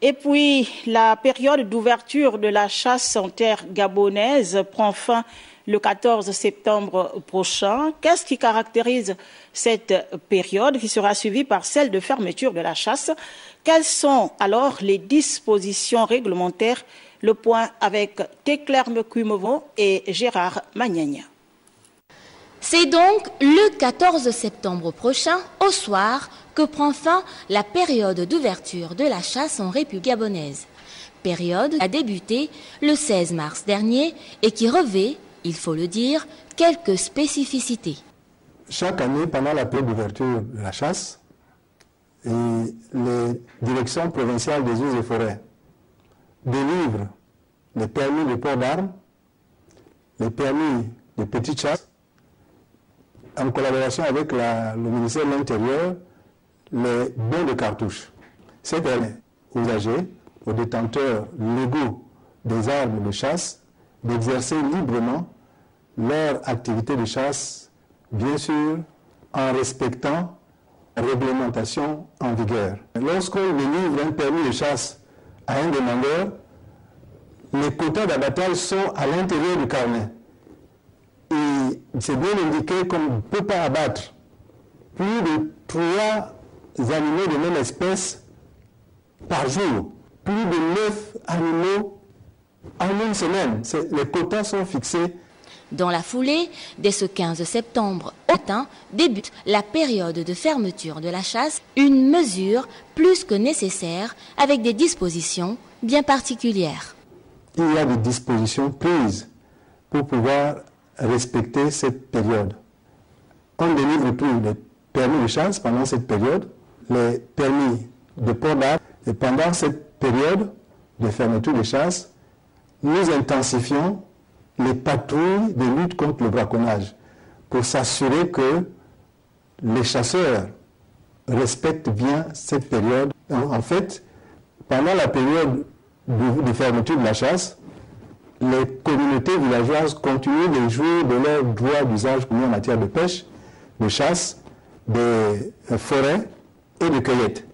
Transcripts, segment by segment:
Et puis, la période d'ouverture de la chasse en terre gabonaise prend fin le 14 septembre prochain. Qu'est-ce qui caractérise cette période qui sera suivie par celle de fermeture de la chasse? Quelles sont alors les dispositions réglementaires? Le point avec Teclair Mekuimovo et Gérard Magnagna. C'est donc le 14 septembre prochain, au soir, que prend fin la période d'ouverture de la chasse en République gabonaise. Période qui a débuté le 16 mars dernier et qui revêt, il faut le dire, quelques spécificités. Chaque année, pendant la période d'ouverture de la chasse, les directions provinciales des eaux et forêts délivrent les permis de port d'armes, les permis de petite chasse, en collaboration avec le ministère de l'Intérieur, les bons de cartouches. C'est permis aux usagers, aux détenteurs légaux des armes de chasse, d'exercer librement leur activité de chasse, bien sûr, en respectant la réglementation en vigueur. Lorsqu'on délivre un permis de chasse à un demandeur, les quotas d'abattage sont à l'intérieur du carnet. Et c'est bien indiqué qu'on ne peut pas abattre plus de 3 animaux de même espèce par jour, plus de 9 animaux en une semaine. Les quotas sont fixés. Dans la foulée, dès ce 15 septembre au matin, débute la période de fermeture de la chasse, une mesure plus que nécessaire avec des dispositions bien particulières. Il y a des dispositions prises pour pouvoir respecter cette période. On délivre tous les permis de chasse pendant cette période, les permis de port d'armes, et pendant cette période de fermeture de chasse, nous intensifions les patrouilles de lutte contre le braconnage pour s'assurer que les chasseurs respectent bien cette période. En fait, pendant la période de fermeture de la chasse, les communautés villageoises continuent de jouir de leurs droits d'usage commun en matière de pêche, de chasse, de forêt et de cueillette.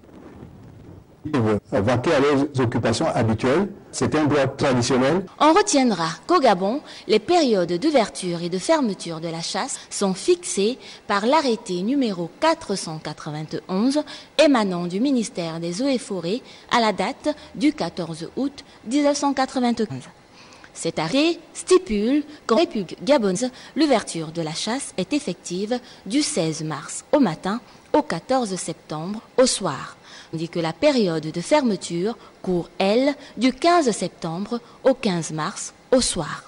Ils peuvent vaquer à leurs occupations habituelles. C'est un droit traditionnel. On retiendra qu'au Gabon, les périodes d'ouverture et de fermeture de la chasse sont fixées par l'arrêté numéro 491 émanant du ministère des Eaux et Forêts à la date du 14 août 1995. Cet arrêt stipule qu'en République gabonaise, l'ouverture de la chasse est effective du 16 mars au matin au 14 septembre au soir. On dit que la période de fermeture court, elle, du 15 septembre au 15 mars au soir.